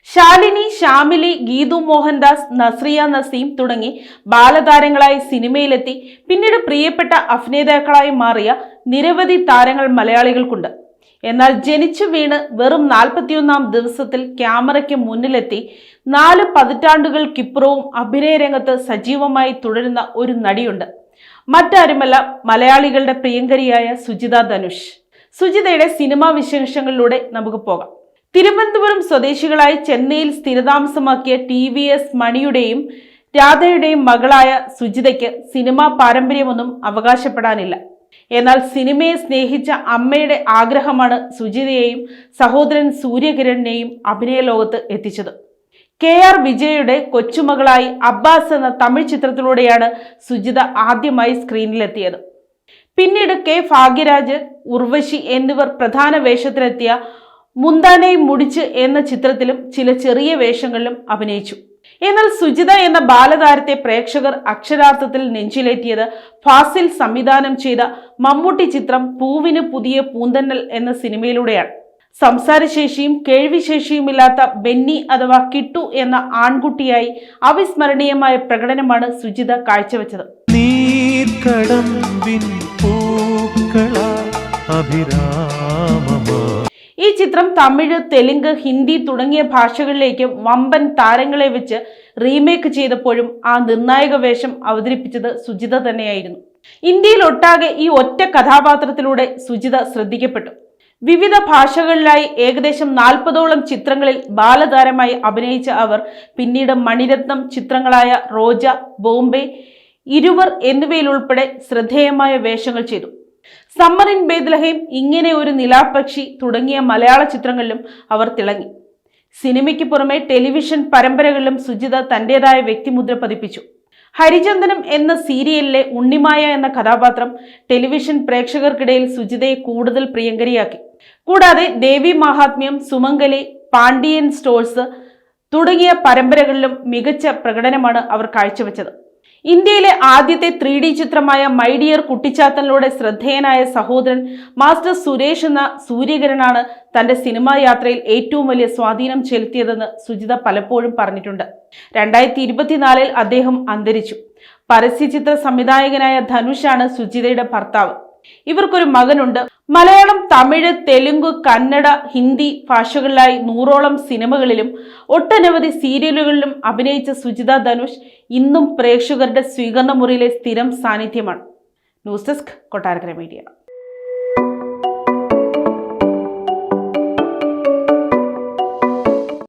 ശാലിനി, ശ്യാമിലി, ഗീതു മോഹൻദാസ്, നസ്രിയ നസീം തുടങ്ങി ബാലതാരങ്ങളായി സിനിമയിലെത്തി പിന്നീട് പ്രിയപ്പെട്ട അഭിനേതാക്കളായി മാറിയ നിരവധി താരങ്ങൾ മലയാളികൾക്കുണ്ട്. എന്നാൽ ജനിച്ചു വീണ് വെറും 41-ാം ദിവസത്തിൽ ക്യാമറയ്ക്ക് മുന്നിലെത്തി 4 പതിറ്റാണ്ടുകൾക്കിപ്പുറവും അഭിനയ രംഗത്ത് സജീവമായി തുടരുന്ന ഒരു നടിയുണ്ട്. മറ്റാരുമല്ല, മലയാളികളുടെ പ്രിയങ്കരിയായ സുജിത ധനുഷ്. സുജിതയുടെ സിനിമാ വിശേഷങ്ങളിലൂടെ നമുക്ക് പോകാം. തിരുവനന്തപുരം സ്വദേശികളായി ചെന്നൈയിൽ സ്ഥിരതാമസമാക്കിയ TVS മണിയുടെയും രാധയുടെയും മകളായ സുജിതയ്ക്ക് സിനിമാ പാരമ്പര്യമൊന്നും അവകാശപ്പെടാനില്ല. എന്നാൽ സിനിമയെ സ്നേഹിച്ച അമ്മയുടെ ആഗ്രഹമാണ് സുജിതയെയും സഹോദരൻ സൂര്യകിരണിനെയും അഭിനയ ലോകത്ത് എത്തിച്ചത്. KR വിജയയുടെ കൊച്ചുമകളായി അബ്ബാസ് എന്ന തമിഴ് ചിത്രത്തിലൂടെയാണ് സുജിത ആദ്യമായി സ്ക്രീനിലെത്തിയത്. പിന്നീട് K ഭാഗ്യരാജ്, ഉർവശി എന്നിവർ പ്രധാന വേഷത്തിലെത്തിയ മുന്താനെ മുടിച്ച് എന്ന ചിത്രത്തിലും ചില ചെറിയ വേഷങ്ങളിലും അഭിനയിച്ചു. എന്നാൽ സുജിത എന്ന ബാലതാരത്തെ പ്രേക്ഷകർ അക്ഷരാർത്ഥത്തിൽ നെഞ്ചിലേറ്റിയത് ഫാസിൽ സംവിധാനം ചെയ്ത മമ്മൂട്ടി ചിത്രം പൂവിന് പുതിയ പൂന്തന്നൽ എന്ന സിനിമയിലൂടെയാണ്. സംസാരശേഷിയും കേൾവിശേഷിയുമില്ലാത്ത ബെന്നി അഥവാ കിട്ടു എന്ന ആൺകുട്ടിയായി അവിസ്മരണീയമായ പ്രകടനമാണ് സുജിത കാഴ്ചവെച്ചത്. ഈ ചിത്രം തമിഴ്, തെലുങ്ക്, ഹിന്ദി തുടങ്ങിയ ഭാഷകളിലേക്ക് വമ്പൻ താരങ്ങളെ വെച്ച് റീമേക്ക് ചെയ്തപ്പോഴും ആ നിർണായക വേഷം അവതരിപ്പിച്ചത് സുജിത തന്നെയായിരുന്നു. ഇന്ത്യയിൽ ഒട്ടാകെ ഈ ഒറ്റ കഥാപാത്രത്തിലൂടെ സുജിത ശ്രദ്ധിക്കപ്പെട്ടു. വിവിധ ഭാഷകളിലായി ഏകദേശം 40ഓളം ചിത്രങ്ങളിൽ ബാലതാരമായി അഭിനയിച്ച അവർ പിന്നീട് മണിരത്നം ചിത്രങ്ങളായ റോജ, ബോംബെ, ഇരുവർ എന്നിവയിലുൾപ്പെടെ ശ്രദ്ധേയമായ വേഷങ്ങൾ ചെയ്തു. സമ്മർ ഇൻ ബേത്ലഹേം, ഇങ്ങനെ ഒരു നിലാപക്ഷി തുടങ്ങിയ മലയാള ചിത്രങ്ങളിലും അവർ തിളങ്ങി. സിനിമയ്ക്ക് പുറമെ ടെലിവിഷൻ പരമ്പരകളിലും സുജിത തന്റേതായ വ്യക്തിമുദ്ര പതിപ്പിച്ചു. ഹരിചന്ദനം എന്ന സീരിയലിലെ ഉണ്ണിമായ എന്ന കഥാപാത്രം ടെലിവിഷൻ പ്രേക്ഷകർക്കിടയിൽ സുജിതയെ കൂടുതൽ പ്രിയങ്കരിയാക്കി. കൂടാതെ ദേവി മഹാത്മ്യം, സുമംഗലി, പാണ്ഡിയൻ സ്റ്റോഴ്സ് തുടങ്ങിയ പരമ്പരകളിലും മികച്ച പ്രകടനമാണ് അവർ കാഴ്ചവെച്ചത്. ഇന്ത്യയിലെ ആദ്യത്തെ 3D ചിത്രമായ മൈ ഡിയർ കുട്ടിച്ചാത്തനിലൂടെ ശ്രദ്ധേയനായ സഹോദരൻ മാസ്റ്റർ സുരേഷ് എന്ന സൂര്യകിരണാണ് തന്റെ സിനിമാ യാത്രയിൽ ഏറ്റവും വലിയ സ്വാധീനം ചെലുത്തിയതെന്ന് സുജിത പലപ്പോഴും പറഞ്ഞിട്ടുണ്ട്. 2024 അദ്ദേഹം അന്തരിച്ചു. പരസ്യചിത്ര സംവിധായകനായ ധനുഷാണ് സുജിതയുടെ ഭർത്താവ്. ഇവർക്കൊരു മകനുണ്ട്. മലയാളം, തമിഴ്, തെലുങ്ക്, കന്നഡ, ഹിന്ദി ഭാഷകളിലായി 100ഓളം സിനിമകളിലും ഒട്ടനവധി സീരിയലുകളിലും അഭിനയിച്ച സുജിത ധനുഷ് ഇന്നും പ്രേക്ഷകരുടെ സ്വീകരണ മുറിയിലെ സ്ഥിരം സാന്നിധ്യമാണ്. News desk, Kottarakkara media.